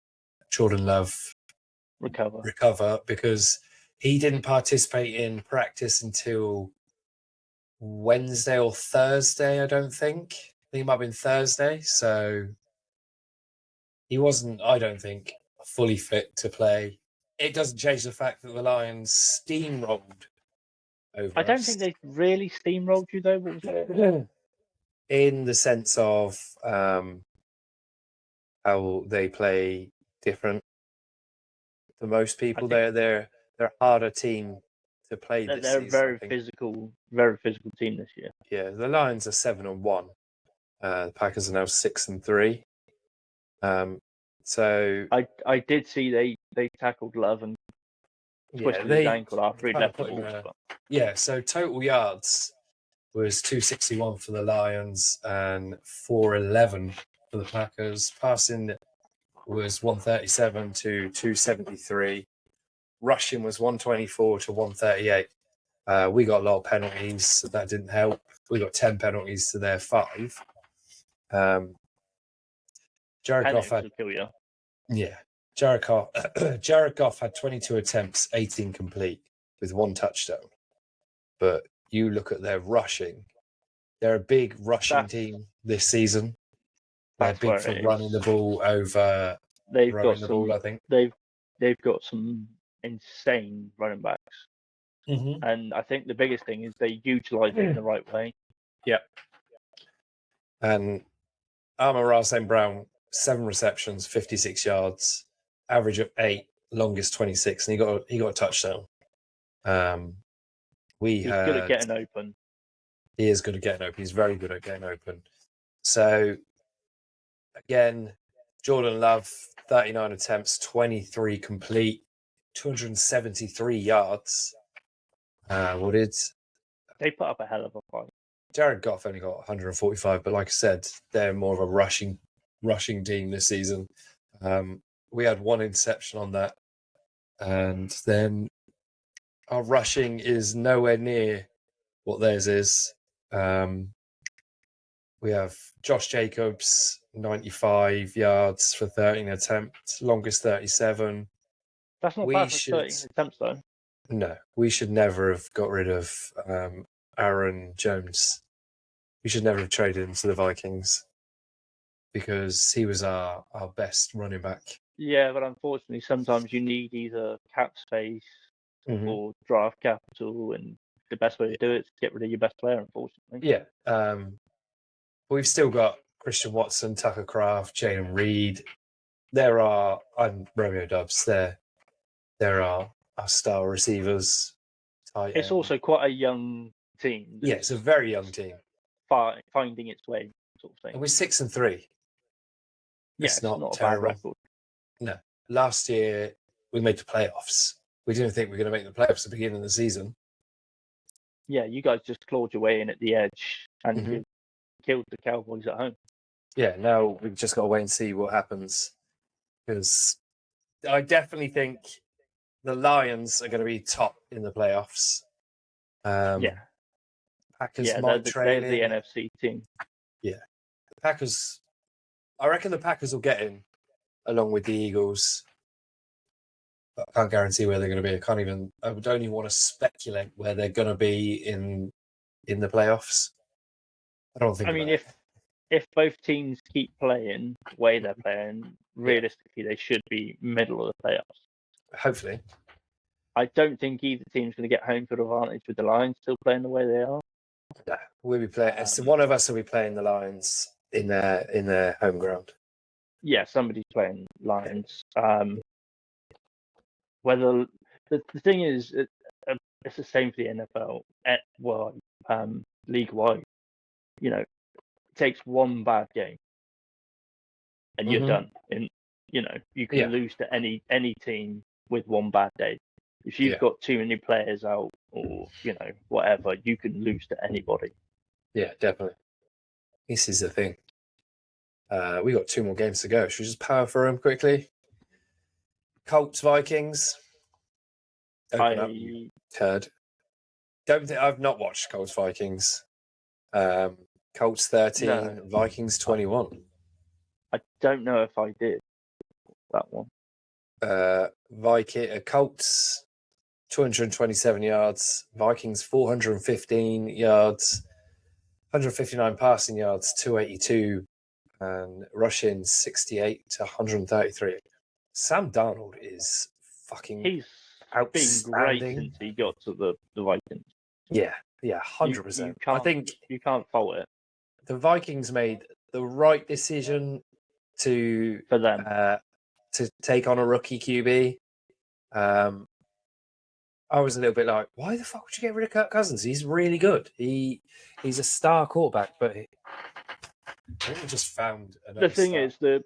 Jordan Love recover because he didn't participate in practice until Wednesday or Thursday, I don't think. I think it might have been Thursday. So he wasn't, I don't think, fully fit to play. It doesn't change the fact that the Lions steamrolled over I don't think they really steamrolled you, though. What was it? In the sense of how they play different to most people. They're a harder team to play this season. They're very physical team this year. Yeah, the Lions are 7-1. The Packers are now 6-3. So I did see they tackled Love and twisted his ankle after he left the ball. Yeah, so total yards was 261 for the Lions and 411 for the Packers. Passing was 137 to 273. Rushing was 124 to 138. We got a lot of penalties, so that didn't help. We got 10 penalties to their 5. Jared Goff had Jared Goff had 22 attempts, 18 complete, with 1 touchdown. But you look at their rushing; they're a big rushing team this season. They're big for running the ball over. They've got the ball, I think they've got some insane running backs, and I think the biggest thing is they utilize it in the right way. Yep. And Amon-Ra St. Brown, 7 receptions, 56 yards, average of 8, longest 26, and he got a touchdown. He's good at getting open. He is good at getting open. He's very good at getting open. So, again, Jordan Love, 39 attempts, 23 complete, 273 yards. They put up a hell of a fight. Jared Goff only got 145, but like I said, they're more of a rushing team this season. We had 1 interception on that, and then our rushing is nowhere near what theirs is. We have Josh Jacobs, 95 yards for 13 attempts, longest 37. That's not bad for 13 attempts, though. No, we should never have got rid of Aaron Jones. We should never have traded him to the Vikings because he was our best running back. Yeah, but unfortunately, sometimes you need either cap space or draft capital, and the best way to do it is to get rid of your best player, unfortunately. Yeah. We've still got Christian Watson, Tucker Kraft, Jalen Reed. And Romeo Doubs. There are our star receivers. It's also quite a young team. Yeah, it's a very young team. Finding its way, sort of thing. And we're 6-3. Yeah, it's not a bad record. No. Last year, we made the playoffs. We didn't think we were going to make the playoffs at the beginning of the season. Yeah, you guys just clawed your way in at the edge and you killed the Cowboys at home. Yeah, now we've just got to wait and see what happens. Because I definitely think the Lions are going to be top in the playoffs. Packers might trail in. They're the NFC team. Yeah. The Packers, I reckon the Packers will get in along with the Eagles. But I can't guarantee where they're going to be. I don't even want to speculate where they're going to be in the playoffs. I don't think. I mean, if both teams keep playing the way they're playing, realistically, they should be middle of the playoffs. Hopefully. I don't think either team's going to get home field advantage with the Lions still playing the way they are. No, we'll be playing. So one of us will be playing the Lions in their home ground. Yeah, somebody's playing Lions. Whether the thing is, it's the same for the NFL. League-wide, it takes one bad game and you're done. And you can lose to any team with one bad day. If you've got too many players out, or whatever, you can lose to anybody. Yeah, definitely. This is the thing. We got 2 more games to go. Should we just power through them quickly? Colts, Vikings. Open up, you turd. Don't think I've not watched Colts, Vikings. Colts 13, no. Vikings 21. I don't know if I did that one. Colts 227 yards, Vikings 415 yards, 159 passing yards, 282, and rushing 68 to 133. Sam Darnold is fucking He's outstanding. Been great since he got to the Vikings. Yeah, 100%. I think you can't fault it. The Vikings made the right decision for them to take on a rookie QB. I was a little bit like, why the fuck would you get rid of Kirk Cousins? He's really good. He's a star quarterback, but I think we just found another The thing star. is,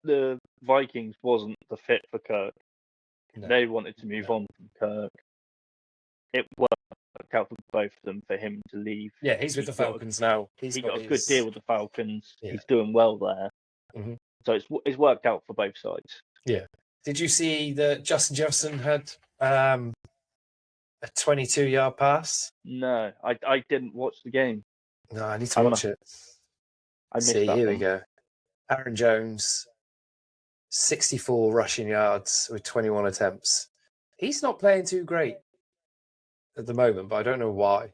the Vikings wasn't the fit for Kirk. No. They wanted to move on from Kirk. It worked out for both of them for him to leave. Yeah, he's with the Falcons now. He got a good deal with the Falcons. Yeah. He's doing well there. Mm-hmm. So it's worked out for both sides. Yeah. Did you see that Justin Jefferson had a 22-yard pass? No, I didn't watch the game. No, I need to watch it. I missed that here one. we go. Aaron Jones, 64 rushing yards with 21 attempts. He's not playing too great at the moment, but I don't know why.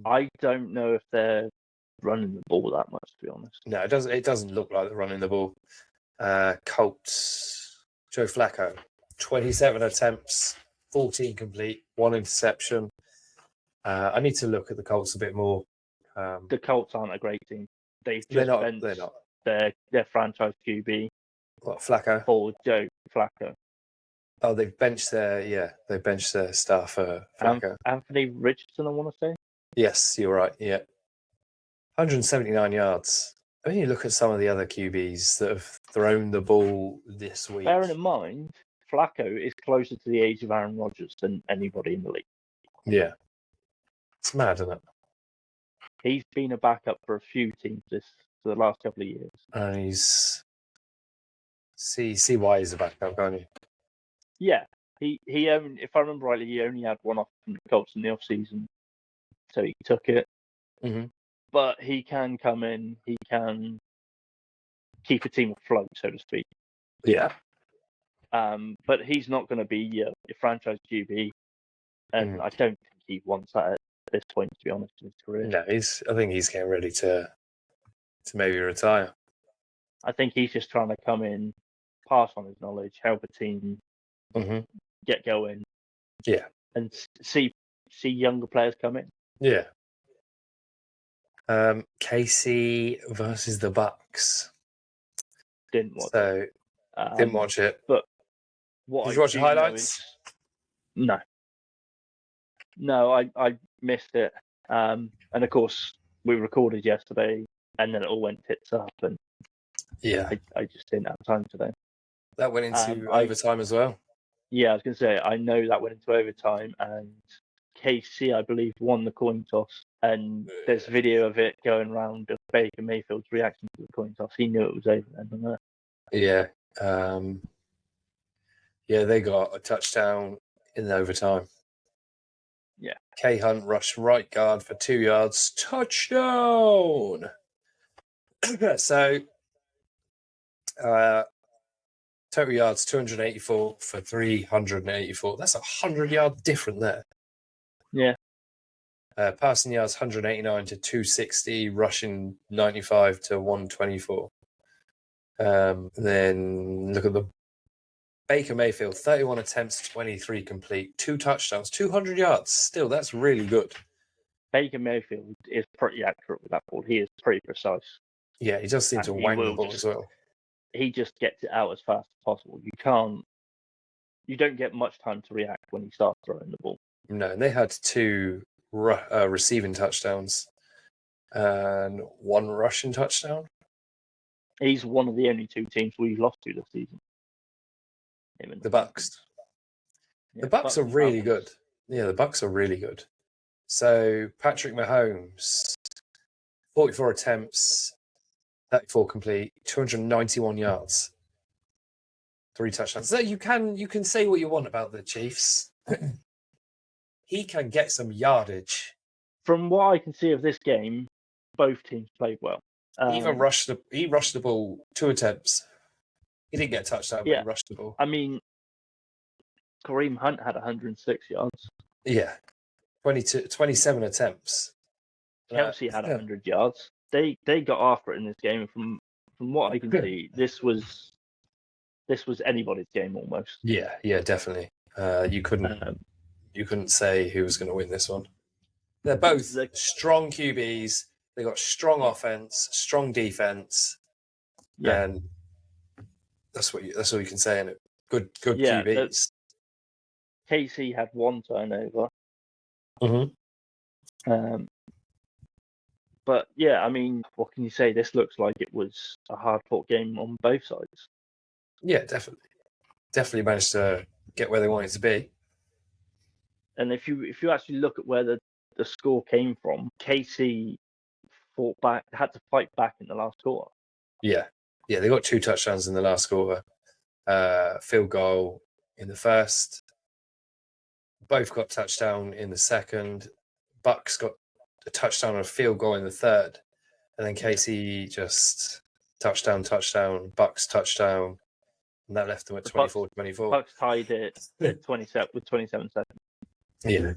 I don't know if they're running the ball that much, to be honest. No, it doesn't look like they're running the ball. Colts, Joe Flacco, 27 attempts, 14 complete, 1 interception. I need to look at the Colts a bit more. The Colts aren't a great team. They're not. Their franchise QB. What, Flacco? For Joe Flacco. Oh, they've benched their star for Flacco. Anthony Richardson, I want to say. Yes, you're right. Yeah, 179 yards. I mean, you look at some of the other QBs that have thrown the ball this week. Bearing in mind, Flacco is closer to the age of Aaron Rodgers than anybody in the league. Yeah, it's mad, isn't it? He's been a backup for a few teams for the last couple of years. And he's see why he's a backup, can't you? Yeah, he if I remember rightly, he only had one off from the Colts in the off season, so he took it. Mm-hmm. But he can come in. He can keep a team afloat, so to speak. Yeah. But he's not going to be your franchise QB, and I don't think he wants that at this point, to be honest, in his career. No, I think he's getting ready to maybe retire. I think he's just trying to come in, pass on his knowledge, help a team get going. Yeah. And see younger players come in. Yeah. KC versus the Bucks. Didn't watch it. But what did you watch the highlights? No, I missed it. And of course, we recorded yesterday, and then it all went tits up, and I just didn't have time today. That went into overtime as well. Yeah, I was going to say, I know that went into overtime, and KC, I believe, won the coin toss. And there's video of it going around of Baker Mayfield's reaction to the coin toss. He knew it was over then. Yeah. They got a touchdown in overtime. Yeah. K Hunt rushed right guard for 2 yards. Touchdown! So, total yards 284 for 384. That's 100 yards different there. Yeah. Passing yards 189 to 260, rushing 95 to 124. Then look at the Baker Mayfield, 31 attempts, 23 complete, 2 touchdowns, 200 yards. Still, that's really good. Baker Mayfield is pretty accurate with that ball. He is pretty precise. Yeah, he does seem to wang the ball as well. He just gets it out as fast as possible. You don't get much time to react when he starts throwing the ball. No, and they had 2 receiving touchdowns and 1 rushing touchdown. He's one of the only two teams we've lost to this season. The Bucks. Yeah, the Bucks are really good. Yeah, the Bucks are really good. So Patrick Mahomes, 44 attempts, 34 complete, 291 yards, 3 touchdowns. So you can say what you want about the Chiefs. He can get some yardage. From what I can see of this game, both teams played well. He rushed the ball 2 attempts. He didn't get a touchdown, but he rushed the ball. I mean, Kareem Hunt had 106 yards. Yeah. 27 attempps. Kelsey had 100 yards. They got after it in this game. From what I can see, this was anybody's game almost. Yeah, definitely. You couldn't say who was going to win this one. They're both strong QBs. They got strong offense, strong defense, and that's what you can say. In it, good QBs. Casey had 1 turnover. Mm-hmm. But yeah, I mean, what can you say? This looks like it was a hard-fought game on both sides. Yeah, definitely managed to get where they wanted to be. And if you actually look at where the score came from, Casey fought back, had to fight back in the last quarter. Yeah, they got 2 touchdowns in the last quarter. Field goal in the first. Both got touchdown in the second. Bucks got a touchdown and a field goal in the third. And then Casey just touchdown, Bucks touchdown. And that left them at 24-24. Bucks tied it at 27 seconds. Yeah.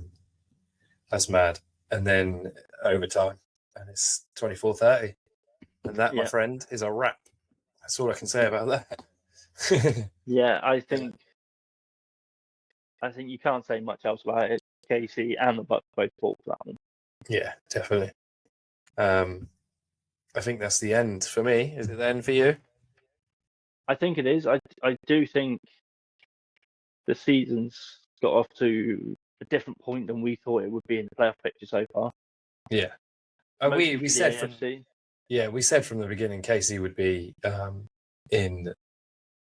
That's mad. And then overtime. And it's 24-30. And that, my friend, is a wrap. That's all I can say about that. Yeah, I think you can't say much else about it. Casey and the Bucks both fought for that one. Yeah, definitely. I think that's the end for me. Is it the end for you? I think it is. I do think the season's got off to a different point than we thought it would be in the playoff picture so far. Yeah. We said from the beginning Casey would be in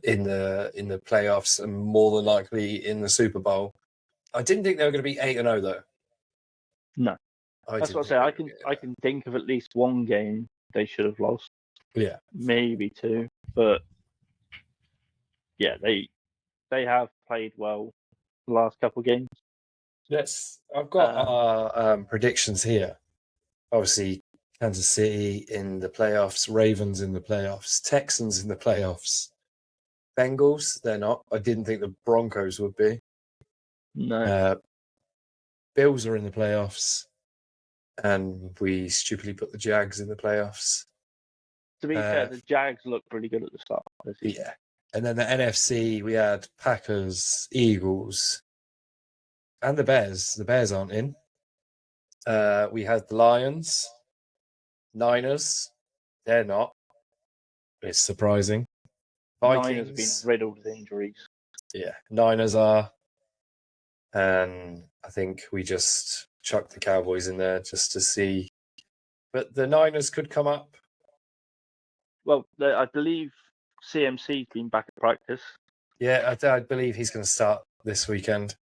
the playoffs and more than likely in the Super Bowl. I didn't think they were going to be 8-0 though. No. That's what I say. I can think of at least one game they should have lost. Yeah. Maybe 2. But yeah, they have played well the last couple of games. Yes. I've got our predictions here. Obviously, Kansas City in the playoffs, Ravens in the playoffs, Texans in the playoffs. Bengals, they're not. I didn't think the Broncos would be. No. Bills are in the playoffs. And we stupidly put the Jags in the playoffs. To be fair, the Jags looked pretty good at the start. Yeah. And then the NFC, we had Packers, Eagles, and the Bears. The Bears aren't in. We had the Lions, Niners. They're not. It's surprising. Vikings. Niners have been riddled with injuries. Yeah, Niners are. And I think we just chucked the Cowboys in there just to see. But the Niners could come up. Well, I believe CMC's been back at practice. Yeah, I believe he's going to start this weekend.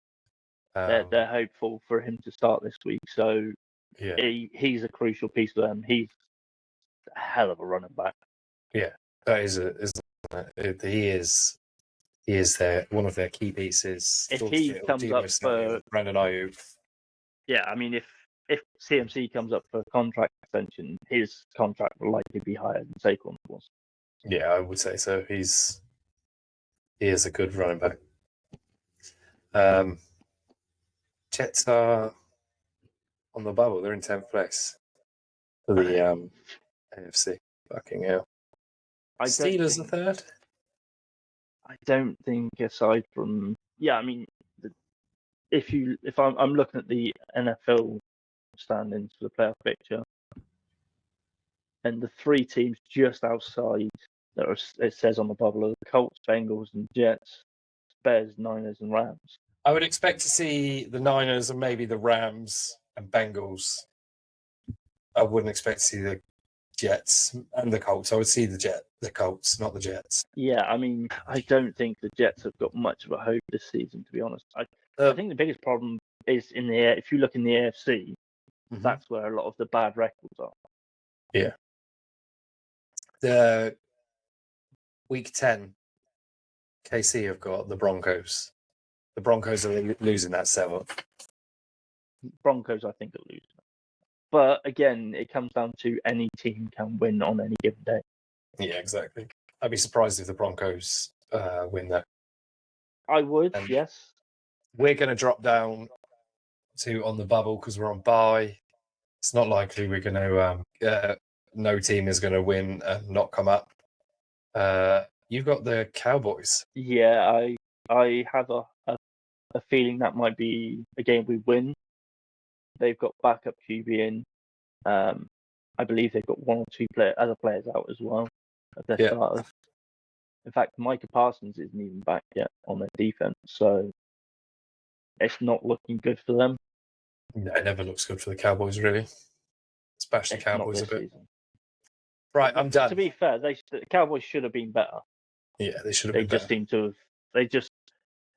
They're hopeful for him to start this week. So yeah, he's a crucial piece for them. He's a hell of a running back. Yeah, that he is one of their key pieces. If he comes up for Brandon Ayuk. Yeah, I mean, if CMC comes up for a contract extension, his contract will likely be higher than Saquon was. Yeah, I would say so. He is a good running back. Jets are on the bubble. They're in 10th place for the AFC. Fucking hell. Steelers are third. I don't think, aside from I mean, if I'm looking at the NFL standings for the playoff picture, and the 3 teams just outside it says on the bubble are the Colts, Bengals, and Jets, Bears, Niners, and Rams. I would expect to see the Niners and maybe the Rams and Bengals. I wouldn't expect to see the Jets and the Colts. I would see the Colts, not the Jets. Yeah, I mean, I don't think the Jets have got much of a hope this season, to be honest. I think the biggest problem is in the air. If you look in the AFC, that's where a lot of the bad records are. Yeah. The Week 10, KC have got the Broncos. The Broncos are losing that 7. Broncos, I think, are losing. But again, it comes down to any team can win on any given day. Yeah, exactly. I'd be surprised if the Broncos win that. I would, yes. We're going to drop down to on the bubble because we're on bye. It's not likely we're going to. No team is going to win and not come up. You've got the Cowboys. Yeah, I have a feeling that might be a game we win. They've got backup QB in. I believe they've got 1 or 2 other players out as well of their starters. In fact, Micah Parsons isn't even back yet on their defense, so it's not looking good for them. No, it never looks good for the Cowboys, really. Especially Cowboys a bit. Season. Right, I'm done. To be fair, the Cowboys should have been better. Yeah, they should have been better.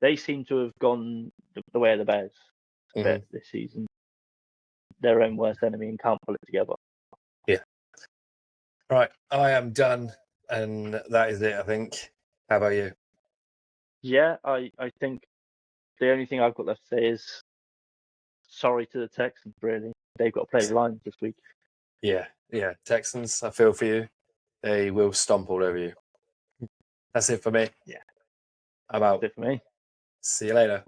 They seem to have gone the way of the Bears a bit this season. Their own worst enemy and can't pull it together. Yeah. Right, I am done, and that is it, I think. How about you? Yeah, I think the only thing I've got left to say is sorry to the Texans, really. They've got to play the Lions this week. Yeah. Texans, I feel for you. They will stomp all over you. That's it for me. Yeah. I'm out. That's it for me. See you later.